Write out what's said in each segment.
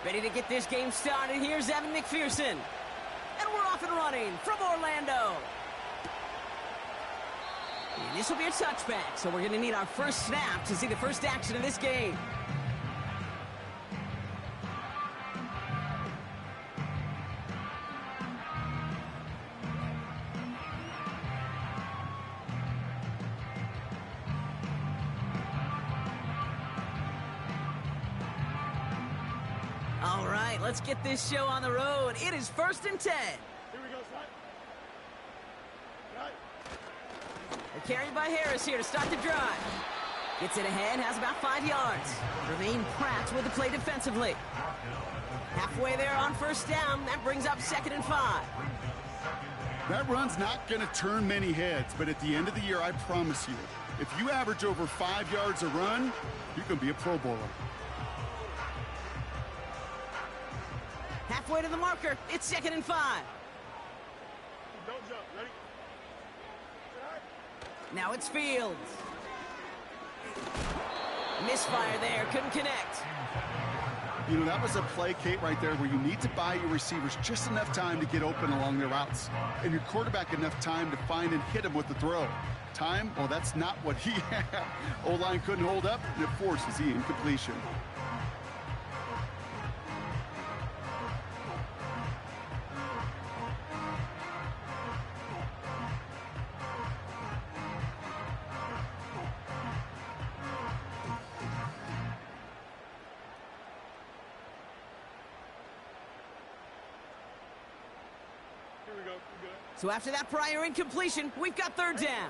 Ready to get this game started. Here's Evan McPherson. And we're off and running from Orlando. And this will be a touchback, so we're going to need our first snap to see the first action of this game. All right, let's get this show on the road. It is 1st and 10. Here we go, son. Right. A carry by Harris here to start the drive. Gets it ahead, has about 5 yards. Remain Pratt with the play defensively. Halfway there on 1st down. That brings up 2nd and 5. That run's not going to turn many heads, but at the end of the year, I promise you, if you average over 5 yards a run, you're going to be a Pro Bowler. Halfway to the marker. It's 2nd and 5. Don't jump. Ready? Now it's Fields. Misfire there. Couldn't connect. You know, that was a play, Kate, right there where you need to buy your receivers just enough time to get open along their routes. And your quarterback enough time to find and hit him with the throw. Time? Well, that's not what he had. O-line couldn't hold up, and it forces the incompletion. So after that prior incompletion, we've got 3rd down.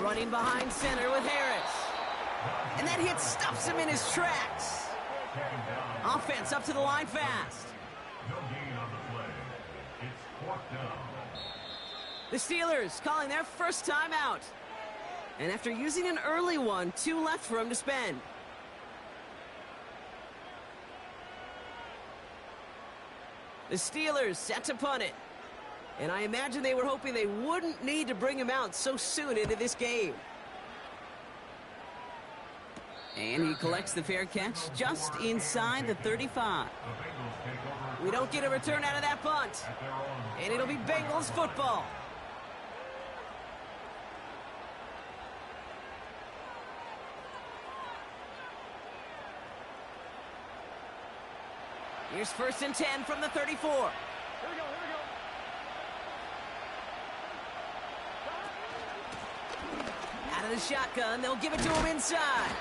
Running behind center with Harris. And that hit stops him in his tracks. Offense up to the line fast. No gain on the play. It's 4th down. The Steelers calling their first timeout. And after using an early one, 2 left for him to spend. The Steelers set to punt it. And I imagine they were hoping they wouldn't need to bring him out so soon into this game. And he collects the fair catch just inside the 35. We don't get a return out of that punt. And it'll be Bengals football. Here's 1st and 10 from the 34. Here we go, Out of the shotgun, they'll give it to him inside.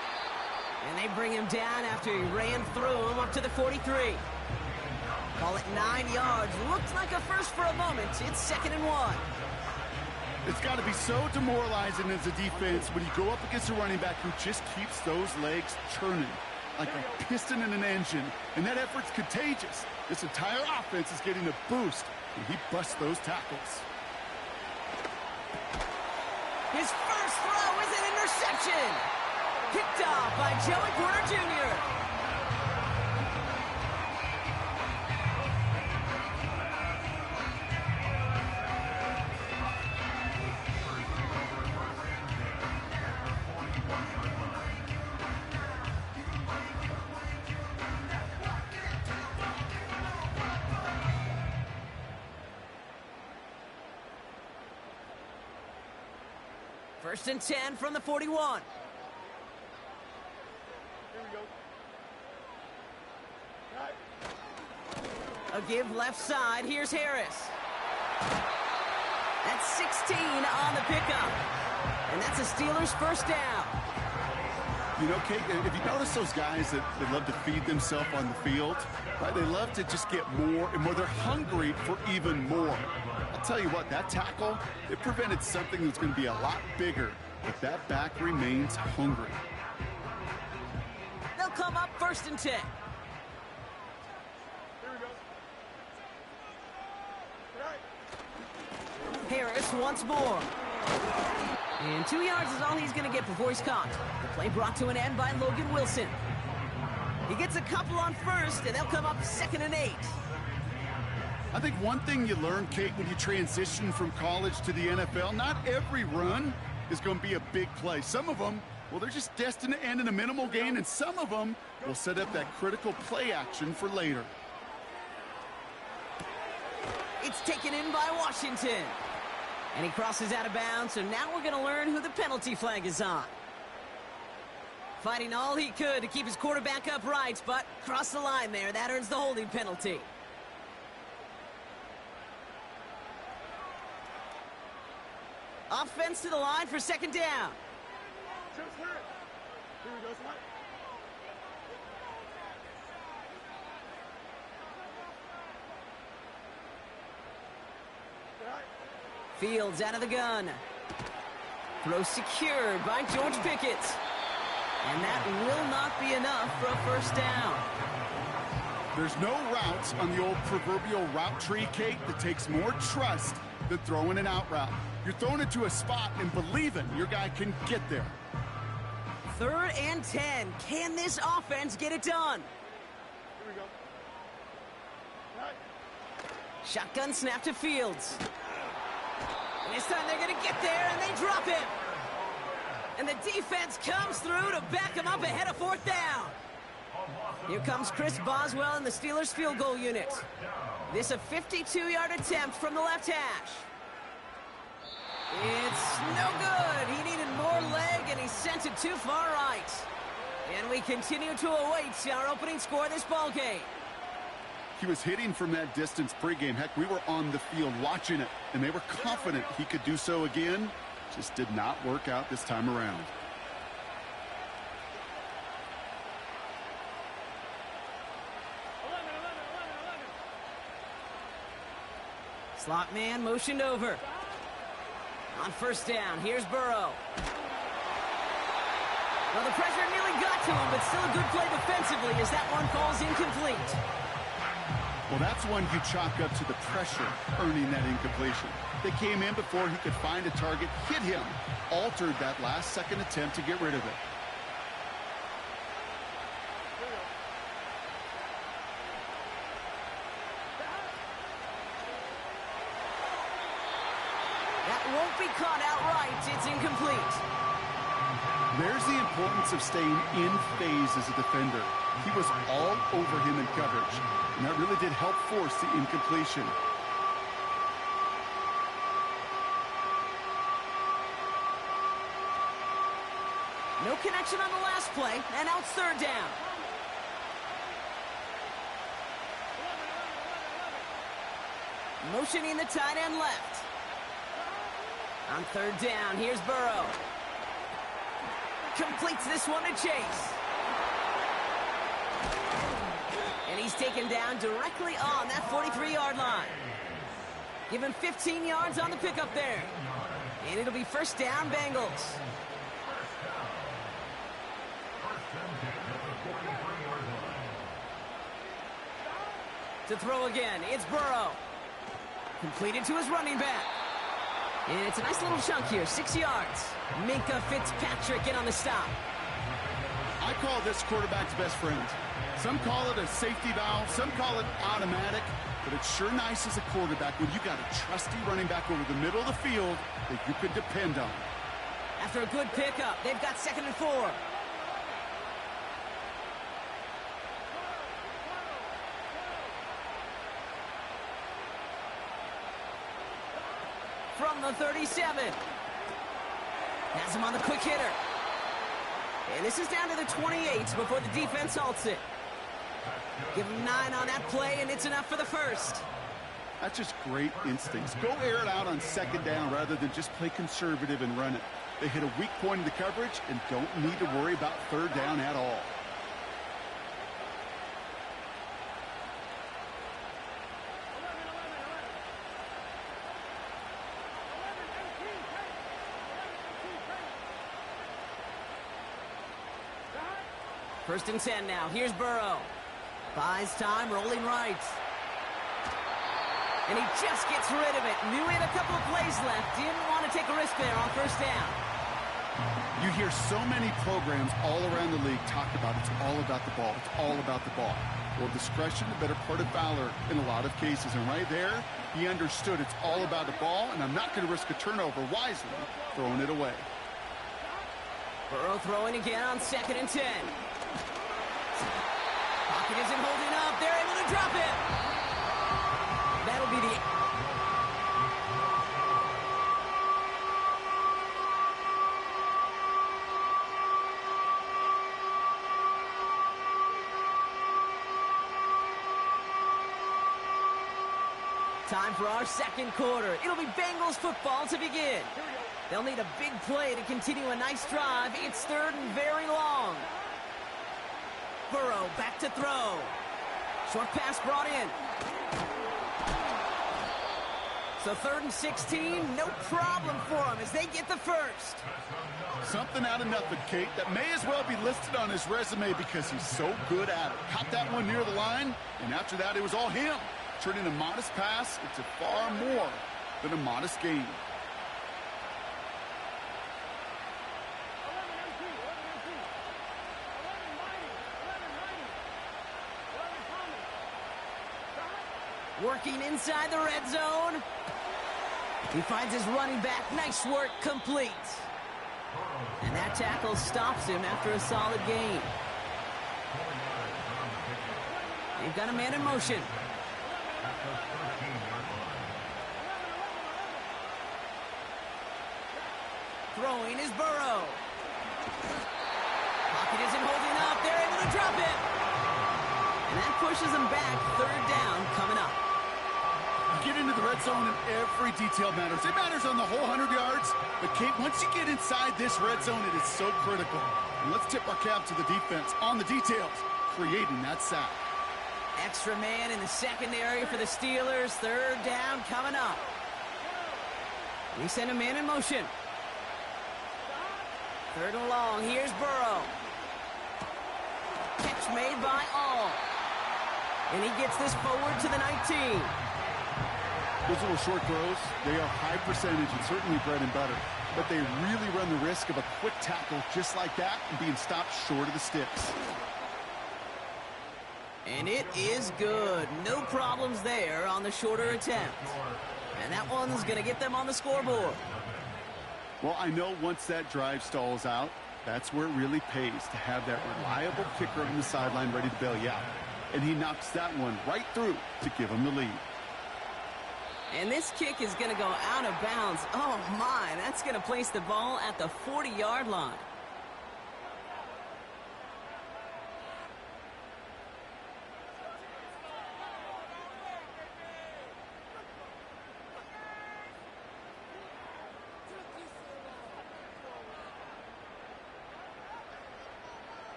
And they bring him down after he ran through him up to the 43. Call it 9 yards. Looked like a first for a moment. It's 2nd and 1. It's got to be so demoralizing as a defense when you go up against a running back who just keeps those legs churning like a piston in an engine, and that effort's contagious. This entire offense is getting a boost, and he busts those tackles. His first throw is an interception. Picked off by Joey Porter Jr. First and 10 from the 41. Here we go. A give left side. Here's Harris. That's 16 on the pickup. And that's a Steelers first down. You know, Kate, if you notice those guys that love to feed themselves on the field, right? They love to just get more and more. They're hungry for even more. I'll tell you what, that tackle, it prevented something that's going to be a lot bigger, but that back remains hungry. They'll come up 1st and 10. Here we go. Harris once more. And 2 yards is all he's going to get before he's caught. The play brought to an end by Logan Wilson. He gets a couple on 1st, and they'll come up 2nd and 8. I think one thing you learn, Kate, when you transition from college to the NFL, not every run is going to be a big play. Some of them, Well, they're just destined to end in a minimal gain, and some of them will set up that critical play action for later. It's taken in by Washington. And he crosses out of bounds, so now we're going to learn who the penalty flag is on. Fighting all he could to keep his quarterback upright, but crossed the line there. That earns the holding penalty. Offense to the line for second down. Fields out of the gun. Throw secured by George Pickett. And that will not be enough for a first down. There's no routes on the old proverbial route tree, Kate, that takes more trust than throwing an out route. You're throwing it to a spot and believing your guy can get there. 3rd and 10. Can this offense get it done? Here we go. Shotgun snap to Fields. And this time they're going to get there, and they drop him. And the defense comes through to back him up ahead of 4th down. Here comes Chris Boswell in the Steelers field goal unit. This a 52-yard attempt from the left hash. It's no good. He needed more leg, and he sent it too far right. And we continue to await our opening score of this ball game. He was hitting from that distance pregame. Heck, we were on the field watching it, and they were confident he could do so again. Just did not work out this time around. Slot man motioned over. On first down, here's Burrow. Well, the pressure nearly got to him, but still a good play defensively as that one falls incomplete. Well, that's one you chalk up to the pressure earning that incompletion. They came in before he could find a target, hit him, altered that last-second attempt to get rid of it. That won't be caught outright. It's incomplete. There's the importance of staying in phase as a defender. He was all over him in coverage, and that really did help force the incompletion. No connection on the last play, and now it's 3rd down. Motioning the tight end left. On 3rd down, here's Burrow. Completes this one to Chase. And he's taken down directly on that 43-yard line. Give him 15 yards on the pickup there. And it'll be first down, Bengals. To throw again, it's Burrow. Completed to his running back. And it's a nice little chunk here, 6 yards. Minkah Fitzpatrick in on the stop. I call this quarterback's best friend. Some call it a safety valve, some call it automatic, but it's sure nice as a quarterback when you got a trusty running back over the middle of the field that you can depend on. After a good pickup, they've got 2nd and 4. From the 37. Has him on the quick hitter. And this is down to the 28 before the defense halts it. Give him 9 on that play, and it's enough for the first. That's just great instincts. Go air it out on 2nd down rather than just play conservative and run it. They hit a weak point in the coverage and don't need to worry about 3rd down at all. First and 10 now. Here's Burrow. Buys time, rolling right. And he just gets rid of it. Knew he had a couple of plays left. Didn't want to take a risk there on first down. You hear so many programs all around the league talk about it's all about the ball. It's all about the ball. Well, discretion, the better part of valor in a lot of cases. And right there, he understood it's all about the ball, and I'm not going to risk a turnover wisely, throwing it away. Burrow throwing again on 2nd and 10. Pocket isn't holding up. They're able to drop it. That'll be the... Time for our second quarter. It'll be Bengals football to begin. They'll need a big play to continue a nice drive. It's 3rd and very long. Burrow back to throw. Short pass brought in. So 3rd and 16, no problem for him as they get the first. Something out of nothing, Kate, that may as well be listed on his resume because he's so good at it. Caught that one near the line, and after that, it was all him. Turning a modest pass into far more than a modest gain. Working inside the red zone. He finds his running back. Nice work, complete. And that tackle stops him after a solid gain. They've got a man in motion. Throwing is Burrow. Pocket isn't holding up. They're able to drop it. And that pushes them back. 3rd down coming up. You get into the red zone and every detail matters. It matters on the whole 100 yards. But, Kate, once you get inside this red zone, it is so critical. And let's tip our cap to the defense on the details, creating that sack. Extra man in the secondary for the Steelers. 3rd down coming up. We send a man in motion. 3rd and long. Here's Burrow. Catch made by All. And he gets this forward to the 19. Those little short throws, they are high percentage and certainly bread and butter. But they really run the risk of a quick tackle just like that and being stopped short of the sticks. And it is good. No problems there on the shorter attempt. And that one's going to get them on the scoreboard. Well, I know once that drive stalls out, that's where it really pays to have that reliable kicker on the sideline ready to bail you out. And he knocks that one right through to give him the lead. And this kick is going to go out of bounds. Oh, my. That's going to place the ball at the 40-yard line.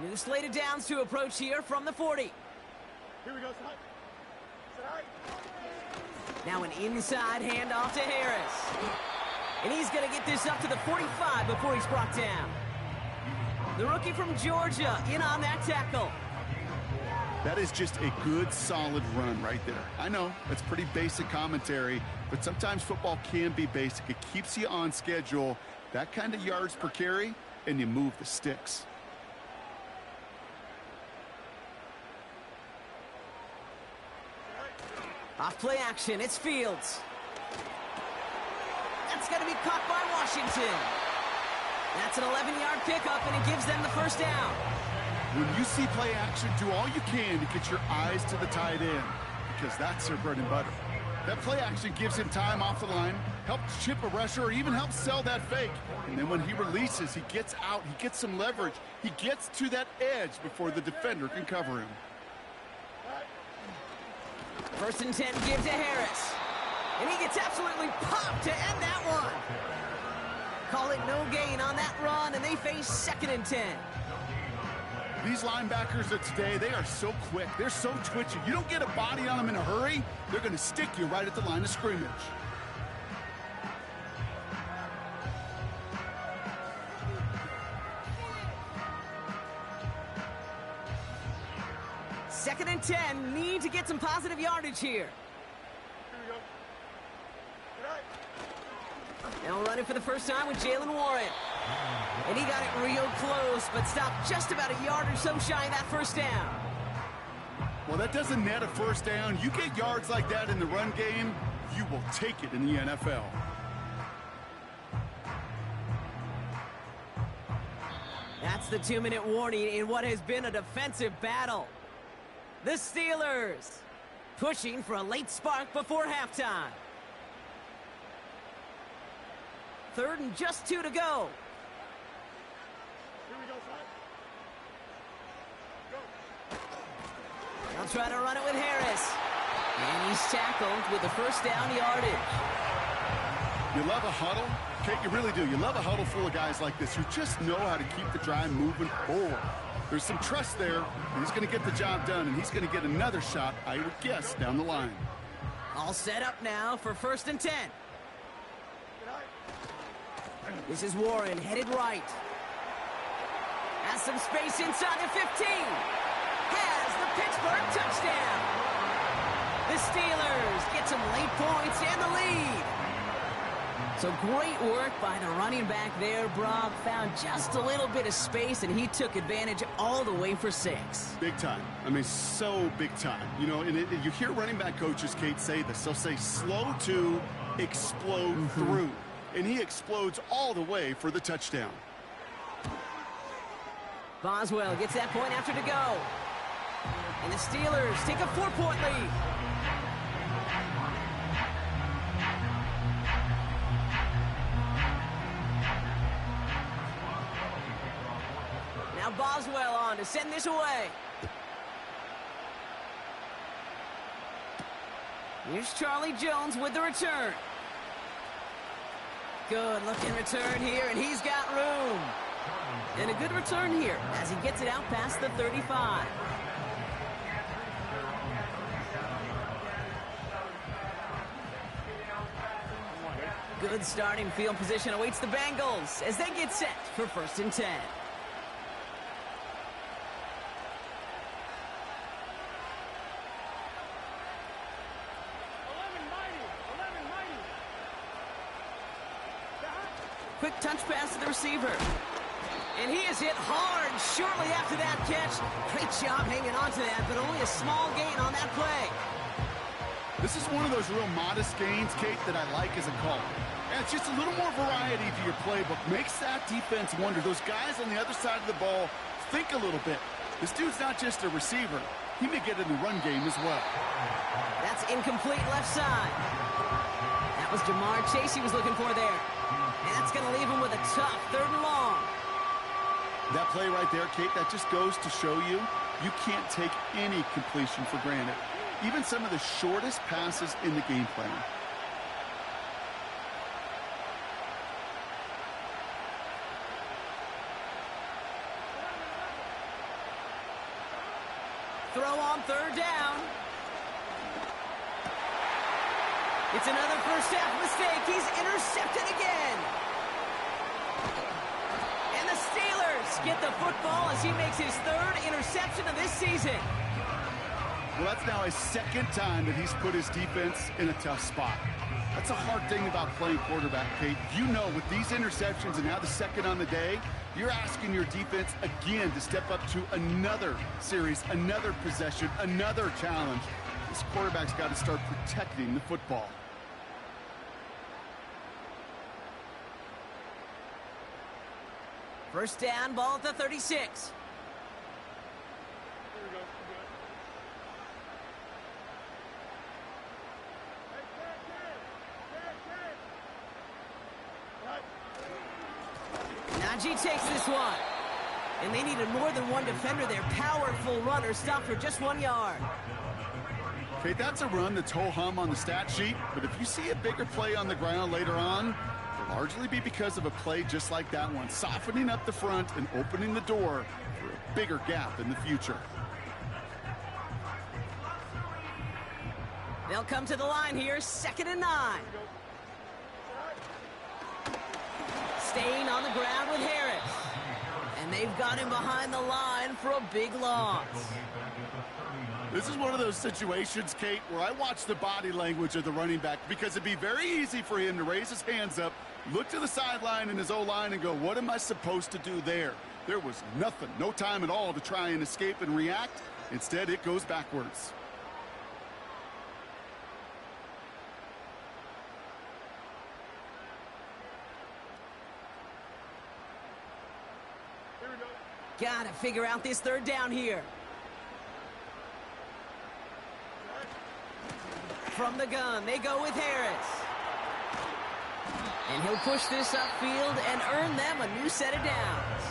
New slate of downs to approach here from the 40. Here we go, son. Now an inside handoff to Harris. And he's going to get this up to the 45 before he's brought down. The rookie from Georgia in on that tackle. That is just a good, solid run right there. I know, that's pretty basic commentary, but sometimes football can be basic. It keeps you on schedule, that kind of yards per carry, and you move the sticks. Off play action, it's Fields. That's going to be caught by Washington. That's an 11-yard pickup, and it gives them the first down. When you see play action, do all you can to get your eyes to the tight end, because that's their bread and butter. That play action gives him time off the line, helps chip a rusher, or even helps sell that fake. And then when he releases, he gets out, he gets some leverage. He gets to that edge before the defender can cover him. 1st and 10 give to Harris. And he gets absolutely popped to end that one. Call it no gain on that run, and they face 2nd and 10. These linebackers of today, they are so quick. They're so twitchy. You don't get a body on them in a hurry, they're going to stick you right at the line of scrimmage. Second and 10, need to get some positive yardage here. Now running for the first time with Jaylen Warren. And he got it real close, but stopped just about a yard or so shy of that first down. Well, that doesn't net a first down. You get yards like that in the run game, you will take it in the NFL. That's the 2-minute warning in what has been a defensive battle. The Steelers pushing for a late spark before halftime. 3rd and just 2 to go. Here we go, son. Go. They'll try to run it with Harris. And he's tackled with the first down yardage. You love a huddle? Kate, you really do. You love a huddle full of guys like this who just know how to keep the drive moving forward. There's some trust there. He's going to get the job done, and he's going to get another shot, I would guess, down the line. All set up now for 1st and 10. This is Warren headed right. Has some space inside the 15. Has the Pittsburgh touchdown. The Steelers get some late points and the lead. So great work by the running back there. Brock found just a little bit of space, and he took advantage all the way for 6. Big time. I mean, so big time. You know, and you hear running back coaches, Kate, say this. They'll say slow to explode through. And he explodes all the way for the touchdown. Boswell gets that point after to go. And the Steelers take a 4-point lead. Now Boswell on to send this away. Here's Charlie Jones with the return. Good looking return here, and he's got room. And a good return here as he gets it out past the 35. Good starting field position awaits the Bengals as they get set for 1st and 10. Quick touch pass to the receiver. And he is hit hard shortly after that catch. Great job hanging on to that, but only a small gain on that play. This is one of those real modest gains, Kate, that I like as a call. And it's just a little more variety to your playbook. Makes that defense wonder. Those guys on the other side of the ball think a little bit. This dude's not just a receiver. He may get in the run game as well. That's incomplete left side. That was Jamar Chase he was looking for there. And that's going to leave him with a tough 3rd and long. That play right there, Kate, that just goes to show you, you can't take any completion for granted. Even some of the shortest passes in the game plan. Throw on 3rd down. It's another first half mistake. He's intercepted again. And the Steelers get the football as he makes his 3rd interception of this season. Well, that's now his 2nd time that he's put his defense in a tough spot. That's a hard thing about playing quarterback, Kate. You know, with these interceptions and now the 2nd on the day, you're asking your defense again to step up to another series, another possession, another challenge. This quarterback's got to start protecting the football. First down, ball at the 36. Here we go. Najee takes this one. And they needed more than one defender. Their powerful runner stopped for just 1 yard. Okay, that's a run that's ho-hum on the stat sheet, but if you see a bigger play on the ground later on, it'll largely be because of a play just like that one, softening up the front and opening the door for a bigger gap in the future. They'll come to the line here, 2nd and 9. Staying on the ground with Harris. And they've got him behind the line for a big loss. This is one of those situations, Kate, where I watch the body language of the running back because it'd be very easy for him to raise his hands up, look to the sideline in his O-line and go, what am I supposed to do there? There was nothing, no time at all to try and escape and react. Instead, it goes backwards. Here we go. Gotta figure out this third down here. From the gun, they go with Harris. And he'll push this upfield and earn them a new set of downs.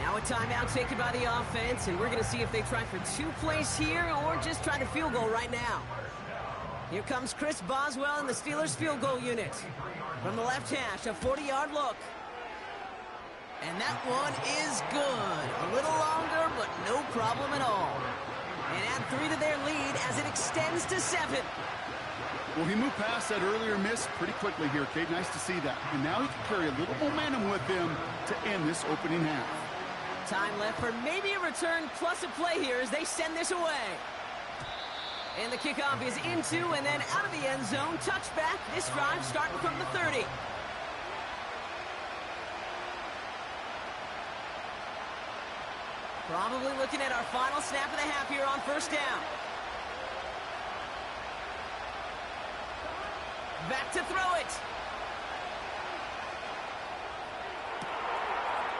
Now a timeout taken by the offense, and we're going to see if they try for 2 plays here or just try to field goal right now. Here comes Chris Boswell in the Steelers field goal unit. From the left hash, a 40-yard look. And that one is good. A little longer, but no problem at all. And add 3 to their lead as it extends to 7. Well, he moved past that earlier miss pretty quickly here, Kate. Nice to see that. And now he can carry a little momentum with him to end this opening half. Time left for maybe a return plus a play here as they send this away. And the kickoff is into and then out of the end zone. Touchback. This drive starting from the 30. Probably looking at our final snap of the half here on first down. Back to throw it.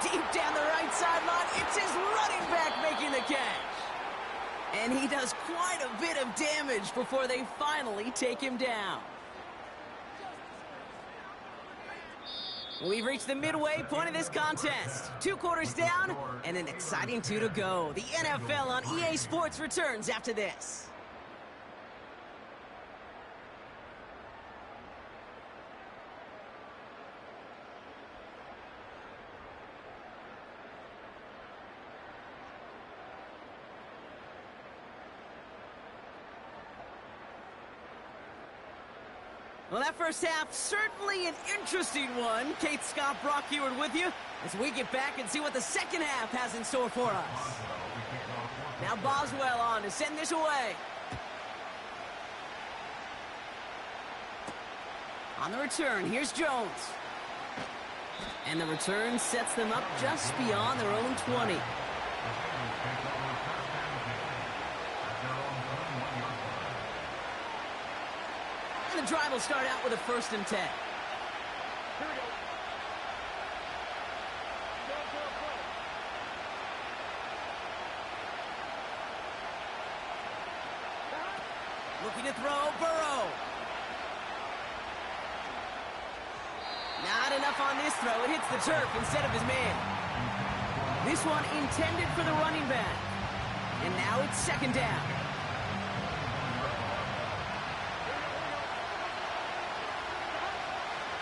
Deep down the right sideline. It's his running back making the catch. And he does quite a bit of damage before they finally take him down. We've reached the midway point of this contest. 2 quarters down and an exciting 2 to go. The NFL on EA Sports returns after this. Well, that first half, certainly an interesting one. Kate Scott, Brock Heward with you as we get back and see what the second half has in store for us. Now Boswell on to send this away. On the return, here's Jones. And the return sets them up just beyond their own 20. The drive will start out with a 1st and 10. Here we go. Looking to throw, Burrow. Not enough on this throw. It hits the turf instead of his man. This one intended for the running back. And now it's 2nd down.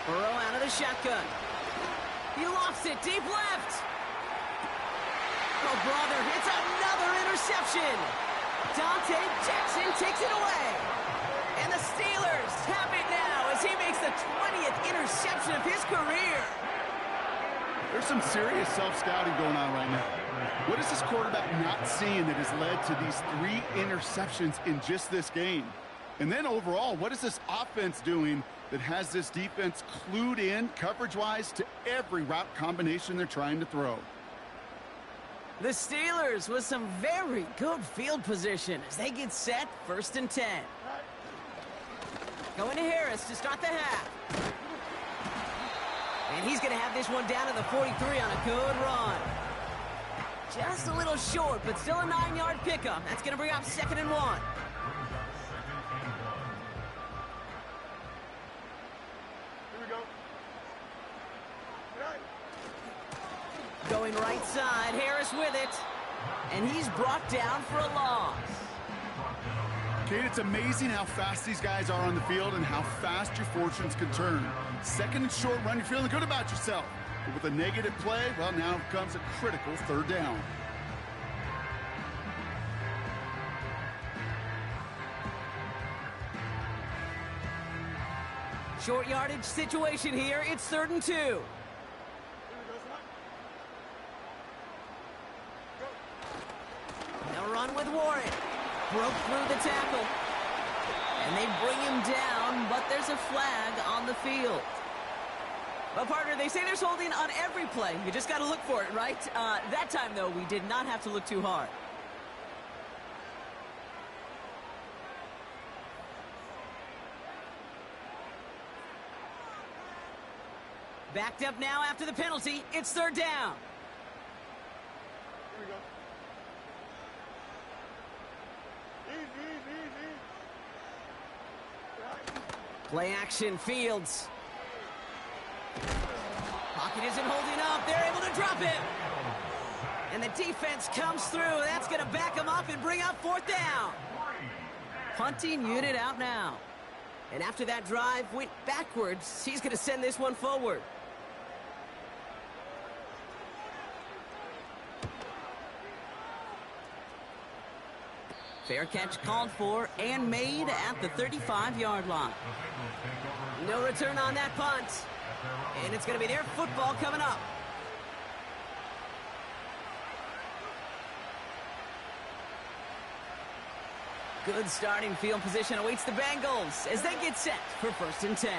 Burrow out of the shotgun. He lofts it deep left. Oh, brother, it's another interception. Dante Jackson takes it away. And the Steelers have it now as he makes the 20th interception of his career. There's some serious self-scouting going on right now. What is this quarterback not seeing that has led to these 3 interceptions in just this game? And then overall, what is this offense doing that has this defense clued in coverage-wise to every route combination they're trying to throw? The Steelers with some very good field position as they get set 1st and 10. Going to Harris to start the half. And he's going to have this one down to the 43 on a good run. Just a little short, but still a 9-yard pickup. That's going to bring up 2nd and 1. Going right side, Harris with it. And he's brought down for a loss. Kate, it's amazing how fast these guys are on the field and how fast your fortunes can turn. 2nd and short run, you're feeling good about yourself. But with a negative play, well, now comes a critical 3rd down. Short yardage situation here. It's 3rd and 2. They'll run with Warren. Broke through the tackle. And they bring him down, but there's a flag on the field. But, partner, they say there's holding on every play. You just got to look for it, right? That time, though, we did not have to look too hard. Backed up now after the penalty. It's 3rd down. Play action, Fields. Pocket isn't holding up. They're able to drop him. And the defense comes through. That's going to back him up and bring up 4th down. Punting unit out now. And after that drive went backwards, he's going to send this one forward. Fair catch called for and made at the 35-yard line. No return on that punt. And it's going to be their football coming up. Good starting field position awaits the Bengals as they get set for 1st and 10.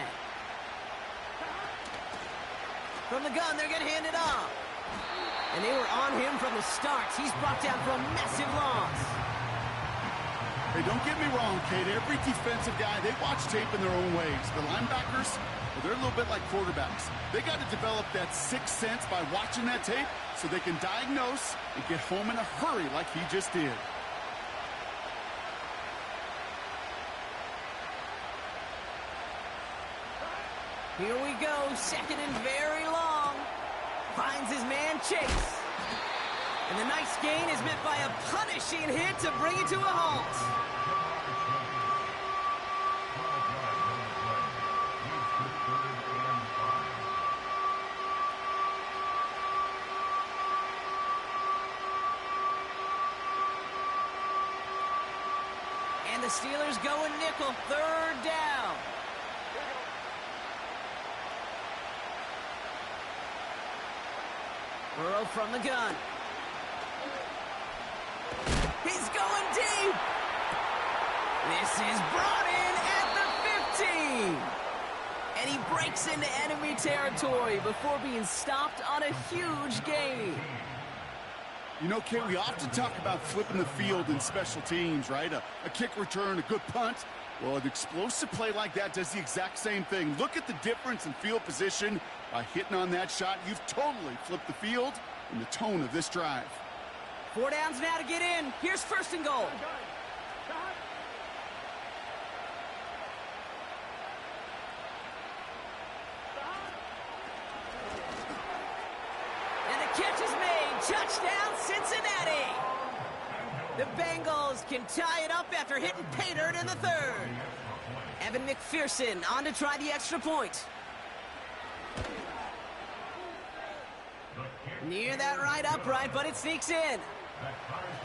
From the gun, they're going to hand it off. And they were on him from the start. He's brought down for a massive loss. Hey, don't get me wrong, Kate. Every defensive guy, they watch tape in their own ways. The linebackers, well, they're a little bit like quarterbacks. They got to develop that sixth sense by watching that tape so they can diagnose and get home in a hurry like he just did. Here we go, 2nd and very long. Finds his man Chase. And the nice gain is met by a punishing hit to bring it to a halt. And the Steelers go in nickel, 3rd down. Burrow from the gun. He's going deep. This is brought in at the 15. And he breaks into enemy territory before being stopped on a huge gain. You know, Kate, we often talk about flipping the field in special teams, right? A kick return, a good punt. Well, an explosive play like that does the exact same thing. Look at the difference in field position. By hitting on that shot, you've totally flipped the field and the tone of this drive. 4 downs now to get in. Here's 1st and goal. And the catch is made. Touchdown, Cincinnati. The Bengals can tie it up after hitting pay dirt in the 3rd. Evan McPherson on to try the extra point. Near that right upright, but it sneaks in.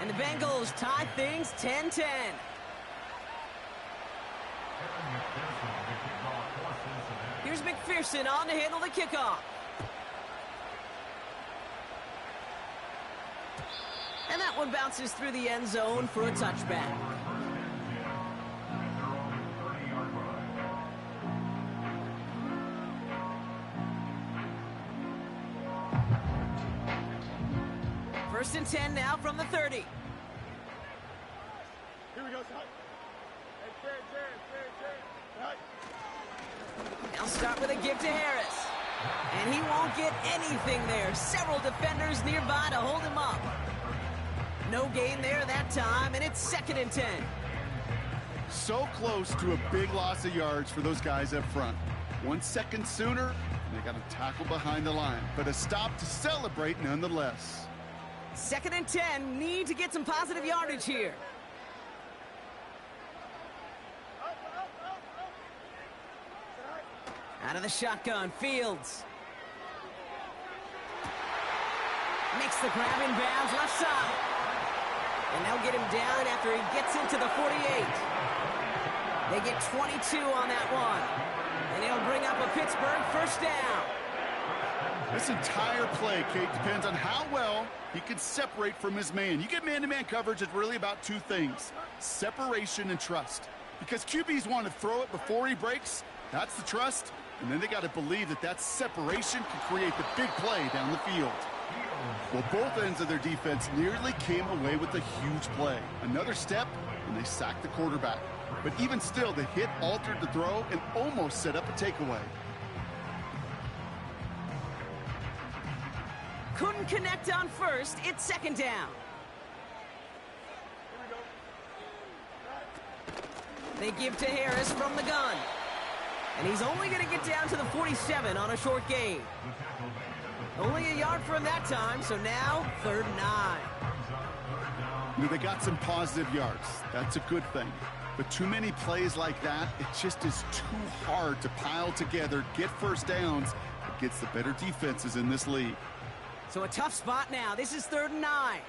And the Bengals tie things 10-10. Here's McPherson on to handle the kickoff. And that one bounces through the end zone for a touchback. First and 10 now from the 30. Here we go, son. Hey, Jared. They'll start with a give to Harris. And he won't get anything there. Several defenders nearby to hold him up. No gain there that time, and it's 2nd and 10. So close to a big loss of yards for those guys up front. 1 second sooner, and they got a tackle behind the line. But a stop to celebrate nonetheless. 2nd and 10, need to get some positive yardage here. Out of the shotgun, Fields. Makes the grab in bounds left side. And they'll get him down after he gets into the 48. They get 22 on that one. And it'll bring up a Pittsburgh 1st down. This entire play, Kate, depends on how well he can separate from his man. You get man-to-man coverage, it's really about 2 things: separation and trust. Because QBs want to throw it before he breaks. That's the trust. And then they got to believe that that separation can create the big play down the field. Well, both ends of their defense nearly came away with a huge play. Another step, and they sacked the quarterback. But even still, the hit altered the throw and almost set up a takeaway. Couldn't connect on first. It's 2nd down. They give to Harris from the gun. And he's only going to get down to the 47 on a short gain. Only a yard from that time, so now 3rd and 9. You know, they got some positive yards. That's a good thing. But too many plays like that, it just is too hard to pile together, get first downs against the better defenses in this league. So a tough spot now. This is 3rd and 9.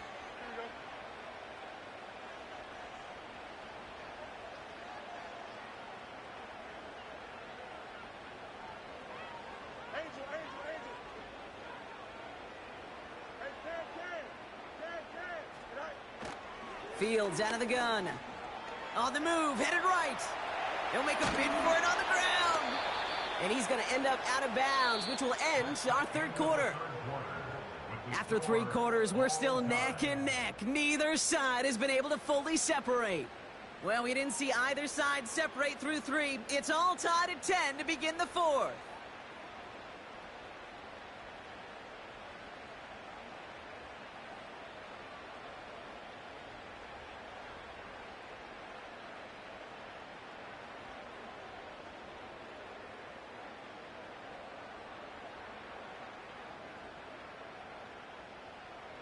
Fields out of the gun. On the move, headed right. He'll make a bid for it on the ground. And he's going to end up out of bounds, which will end our 3rd quarter. After 3 quarters, we're still neck and neck. Neither side has been able to fully separate. Well, we didn't see either side separate through 3. It's all tied at 10 to begin the 4th.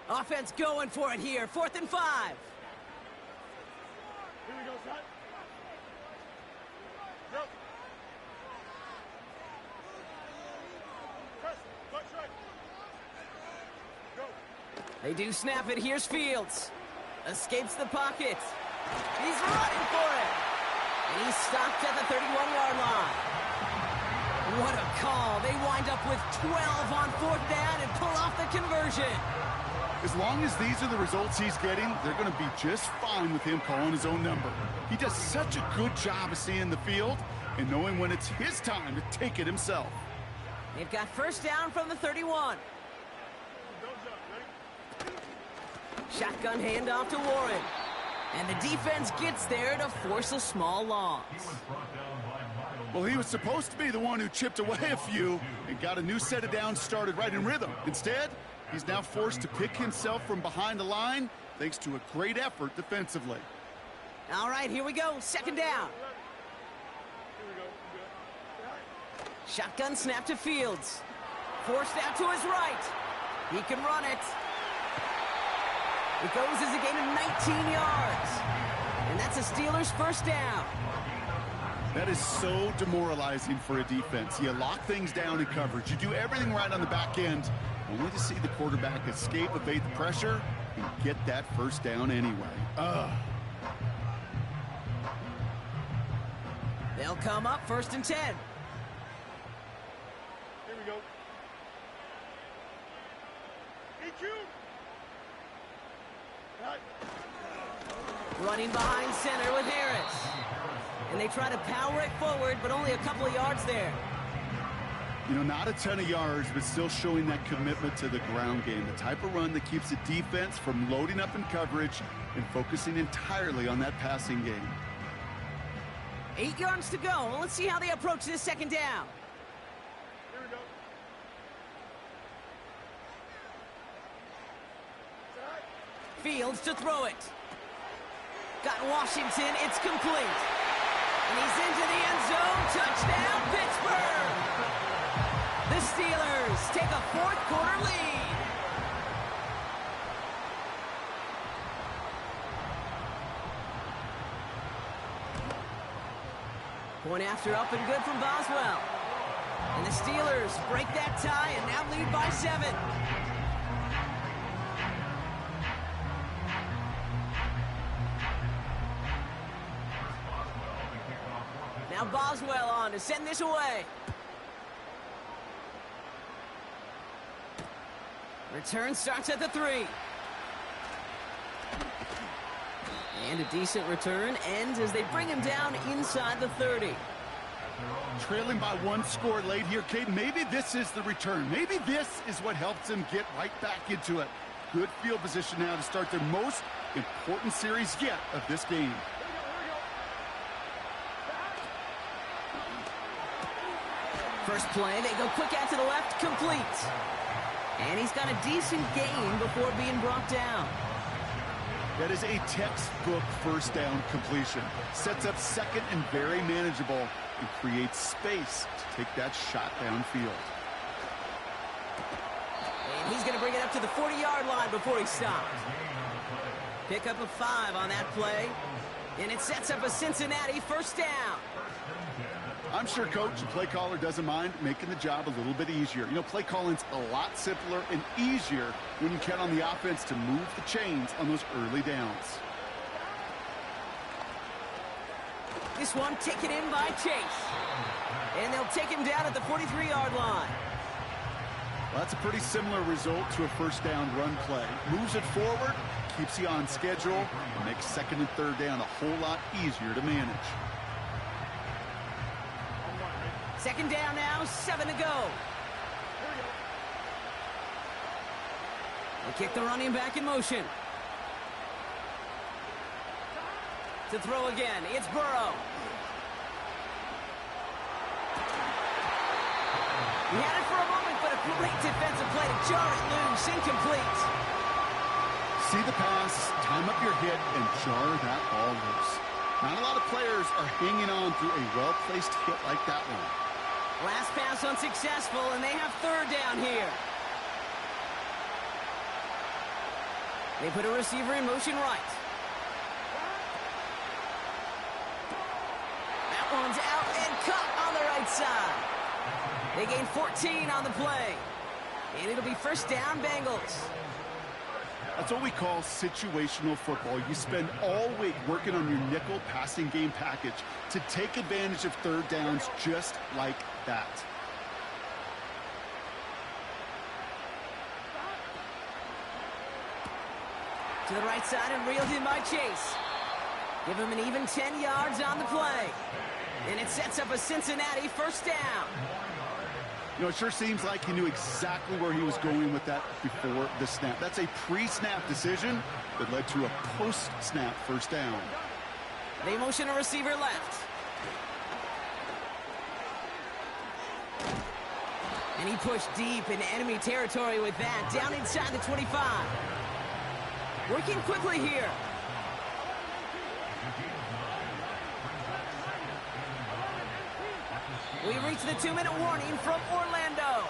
Offense going for it here. 4th and 5. Here we go, son. Go. Press. Touch right. Go. They do snap it. Here's Fields. Escapes the pocket. He's running for it. And he's stopped at the 31-yard line. What a call. They wind up with 12 on 4th down and pull off the conversion. As long as these are the results he's getting, they're going to be just fine with him calling his own number. He does such a good job of seeing the field and knowing when it's his time to take it himself. They've got 1st down from the 31. Shotgun handoff to Warren. And the defense gets there to force a small loss. Well, he was supposed to be the one who chipped away a few and got a new set of downs started right in rhythm. Instead, he's now forced to pick himself from behind the line thanks to a great effort defensively. All right, here we go. 2nd down. Shotgun snap to Fields. Forced out to his right. He can run it. It goes as a gain of 19 yards. And that's a Steelers 1st down. That is so demoralizing for a defense. You lock things down in coverage. You do everything right on the back end, only to see the quarterback escape, evade the pressure, and get that 1st down anyway. They'll come up 1st and 10. Here we go. EQ. Right. Running behind center with Harris. And they try to power it forward, but only a couple of yards there. You know, not a ton of yards, but still showing that commitment to the ground game. The type of run that keeps the defense from loading up in coverage and focusing entirely on that passing game. 8 yards to go. Well, let's see how they approach this 2nd down. Here we go. Fields to throw it. Got Washington. It's complete. And he's into the end zone. Touchdown, Pittsburgh! The Steelers take a 4th quarter lead. Point after up and good from Boswell. And the Steelers break that tie and now lead by 7. Now Boswell on to send this away. Return starts at the 3. And a decent return ends as they bring him down inside the 30. Trailing by 1 score late here, Kate. Maybe this is the return. Maybe this is what helps them get right back into it. Good field position now to start their most important series yet of this game. First play, they go quick out to the left, complete. And he's got a decent gain before being brought down. That is a textbook first down completion. Sets up second and very manageable and creates space to take that shot downfield. And he's going to bring it up to the 40-yard line before he stops. Pick up a 5 on that play. And it sets up a Cincinnati first down. I'm sure coach and play caller doesn't mind making the job a little bit easier. You know, play calling's a lot simpler and easier when you count on the offense to move the chains on those early downs. This one taken in by Chase. And they'll take him down at the 43-yard line. Well, that's a pretty similar result to a first down run play. Moves it forward, keeps you on schedule, and makes second and third down a whole lot easier to manage. Second down now, 7 to go. They kick the running back in motion. To throw again, it's Burrow. He had it for a moment, but a great defensive play to jar it loose, incomplete. See the pass, time up your hit, and jar that ball loose. Not a lot of players are hanging on through a well-placed hit like that one. Last pass unsuccessful, and they have third down here. They put a receiver in motion right. That one's out and caught on the right side. They gain 14 on the play. And it'll be first down, Bengals. That's what we call situational football. You spend all week working on your nickel passing game package to take advantage of third downs just like that. To the right side and reeled in by Chase. Give him an even 10 yards on the play. And it sets up a Cincinnati first down. You know, it sure seems like he knew exactly where he was going with that before the snap. That's a pre-snap decision that led to a post-snap first down. They motion a receiver left. And he pushed deep in enemy territory with that, down inside the 25. Working quickly here. We reach the 2-minute warning from Orlando.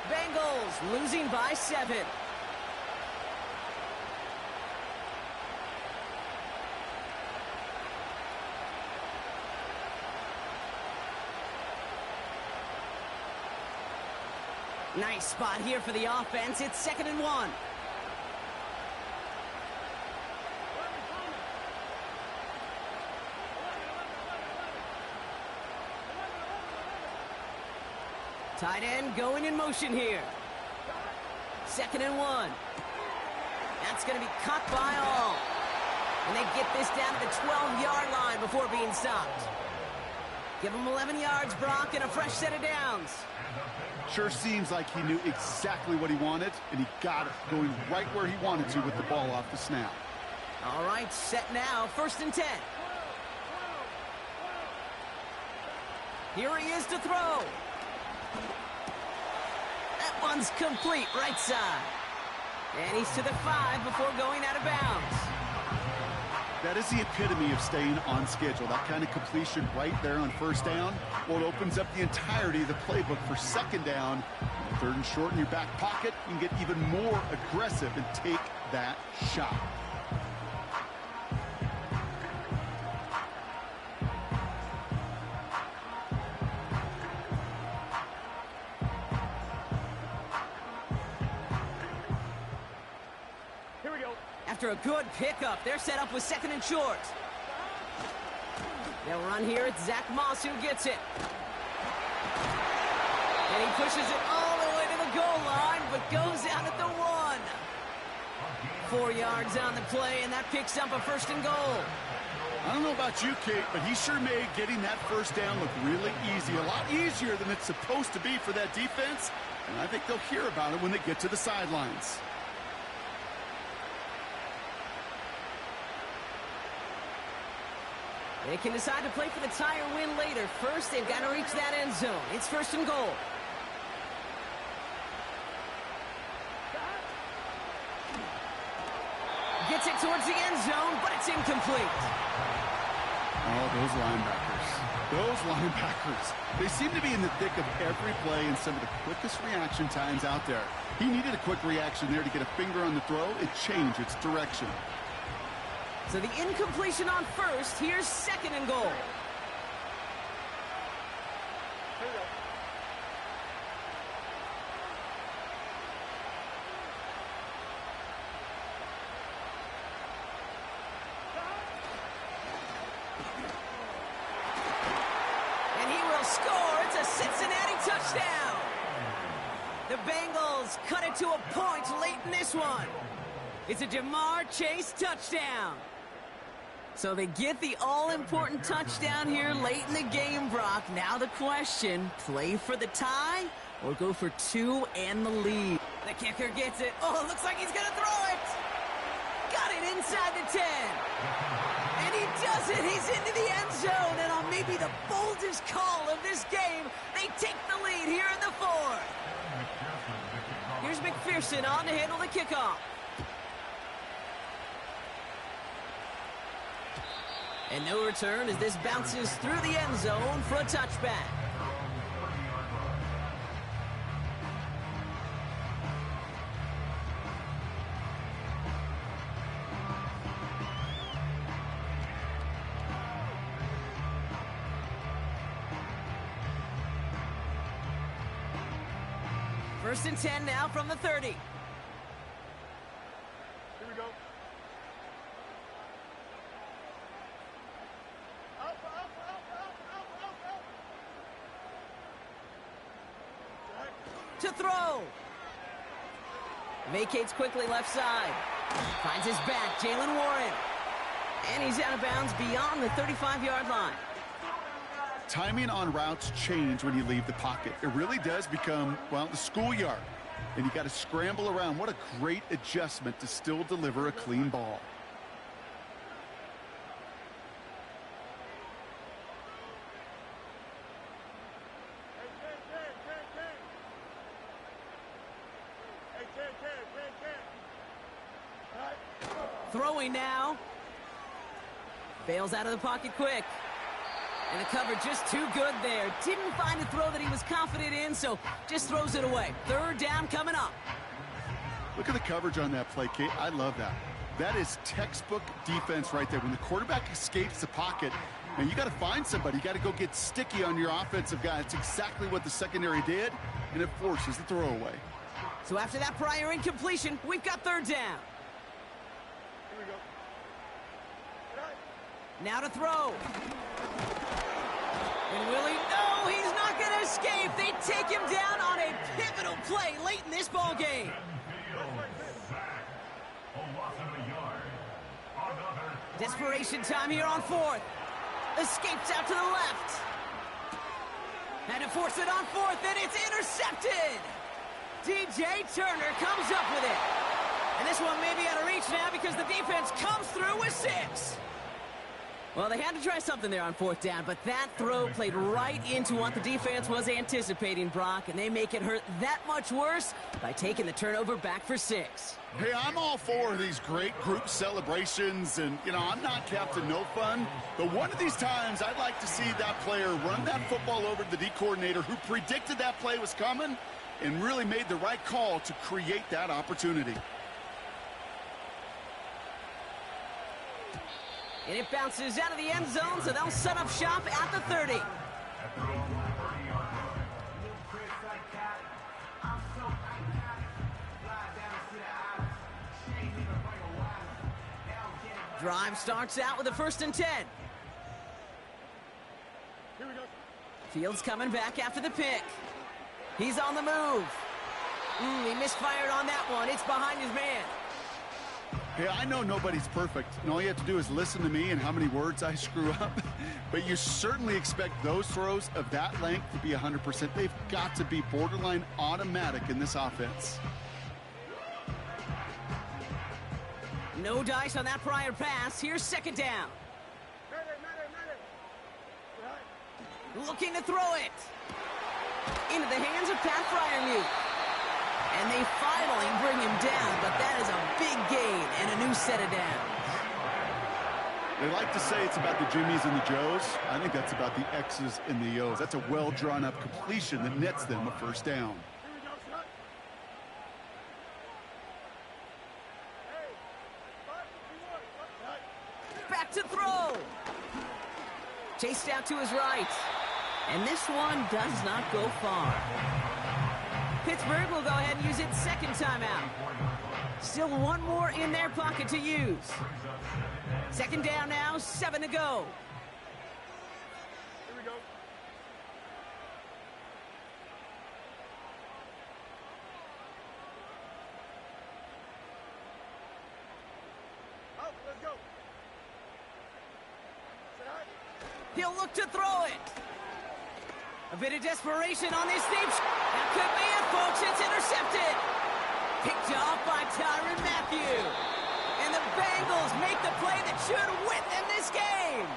Bengals losing by 7. Nice spot here for the offense. It's 2nd and 1. Tight end going in motion here. 2nd and 1. That's going to be caught by all. And they get this down to the 12-yard line before being stopped. Give them 11 yards, Brock, and a fresh set of downs. Sure seems like he knew exactly what he wanted, and he got it going right where he wanted to with the ball off the snap. All right, set now, 1st and 10. Here he is to throw. That one's complete, right side. And he's to the 5 before going out of bounds. That is the epitome of staying on schedule. That kind of completion right there on first down. Well, it opens up the entirety of the playbook for second down. 3rd and short in your back pocket. You can get even more aggressive and take that shot. After a good pickup, they're set up with 2nd and short. They'll run here. It's Zach Moss who gets it. And he pushes it all the way to the goal line, but goes out at the 1. 4 yards on the play, and that picks up a 1st and goal. I don't know about you, Kate, but he sure made getting that first down look really easy. A lot easier than it's supposed to be for that defense. And I think they'll hear about it when they get to the sidelines. They can decide to play for the tie or win later. First, they've got to reach that end zone. It's 1st and goal. Gets it towards the end zone, but it's incomplete. Oh, those linebackers. Those linebackers. They seem to be in the thick of every play and some of the quickest reaction times out there. He needed a quick reaction there to get a finger on the throw and change its direction. So the incompletion on first. Here's 2nd and goal. Here we go. And he will score. It's a Cincinnati touchdown. The Bengals cut it to a point late in this one. It's a Jamar Chase touchdown. So they get the all-important touchdown here late in the game, Brock. Now the question, play for the tie or go for 2 and the lead? The kicker gets it. Oh, it looks like he's going to throw it. Got it inside the 10. And he does it. He's into the end zone. And on maybe the boldest call of this game, they take the lead here in the 4th. Here's McPherson on to handle the kickoff. And no return as this bounces through the end zone for a touchback. First and 10 now from the 30. Here we go. Up. Right. To throw. Vacates quickly left side. Finds his back, Jalen Warren. And he's out of bounds beyond the 35-yard line. Timing on routes change when you leave the pocket. It really does become, well, the schoolyard. And you got to scramble around. What a great adjustment to still deliver a clean ball. Throwing now. Bails out of the pocket quick. And the cover just too good there. Didn't find a throw that he was confident in, so just throws it away. 3rd down coming up. Look at the coverage on that play, Kate. I love that. That is textbook defense right there. When the quarterback escapes the pocket, and you got to find somebody. You got to go get sticky on your offensive guy. It's exactly what the secondary did, and it forces the throw away. So after that prior incompletion, we've got 3rd down. Here we go. Now to throw. And Willie, no, he's not going to escape. They take him down on a pivotal play late in this ball game. Desperation time here on 4th. Escapes out to the left. And to force it on 4th, and it's intercepted. DJ Turner comes up with it. And this one may be out of reach now because the defense comes through with 6. Well, they had to try something there on 4th down, but that throw played right into what the defense was anticipating, Brock, and they make it hurt that much worse by taking the turnover back for 6. Hey, I'm all for these great group celebrations, and, you know, I'm not Captain No Fun, but one of these times I'd like to see that player run that football over to the D coordinator who predicted that play was coming and really made the right call to create that opportunity. And it bounces out of the end zone, so they'll set up shop at the 30. Drive starts out with a 1st and 10. Here we go. Fields coming back after the pick. He's on the move. He misfired on that one. It's behind his man. Hey, I know nobody's perfect, and all you have to do is listen to me and how many words I screw up. But you certainly expect those throws of that length to be 100%. They've got to be borderline automatic in this offense. No dice on that prior pass. Here's 2nd down. Looking to throw it. Into the hands of Pat Freiermuth. And they finally bring him down, but that is a big gain and a new set of downs. They like to say it's about the Jimmies and the Joes. I think that's about the X's and the O's. That's a well-drawn-up completion that nets them a first down. Here we go, set. Hey, start if you want. Set. Back to throw. Chased out to his right. And this one does not go far. Pittsburgh will go ahead and use its second timeout. Still one more in their pocket to use. Second down now, 7 to go. Here we go. Out, let's go. Set. He'll look to throw it. A bit of desperation on this deep. That could be it, folks. It's intercepted. Picked off by Tyrann Mathieu. And the Bengals make the play that should win them this game.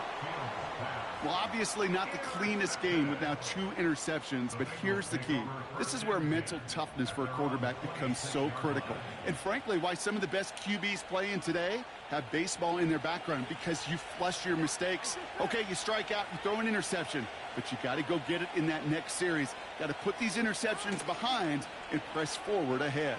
Well, obviously not the cleanest game with now 2 interceptions, but here's the key. This is where mental toughness for a quarterback becomes so critical. And frankly, why some of the best QBs playing today have baseball in their background, because you flush your mistakes. Okay, you strike out, you throw an interception, but you got to go get it in that next series. Got to put these interceptions behind and press forward ahead.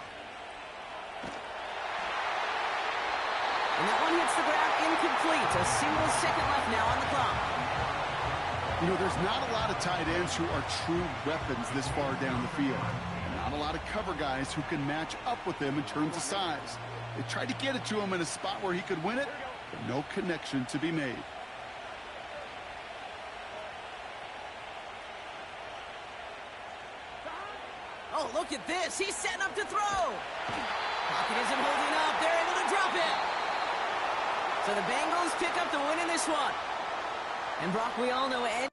And that one hits the ground incomplete. A single second left now on the clock. You know, there's not a lot of tight ends who are true weapons this far down the field. Not a lot of cover guys who can match up with him in terms of size. They tried to get it to him in a spot where he could win it, but no connection to be made. Oh, look at this. He's setting up to throw. Pocket isn't holding up. They're able to drop it. So the Bengals pick up the win in this one. And Brock, we all know Ed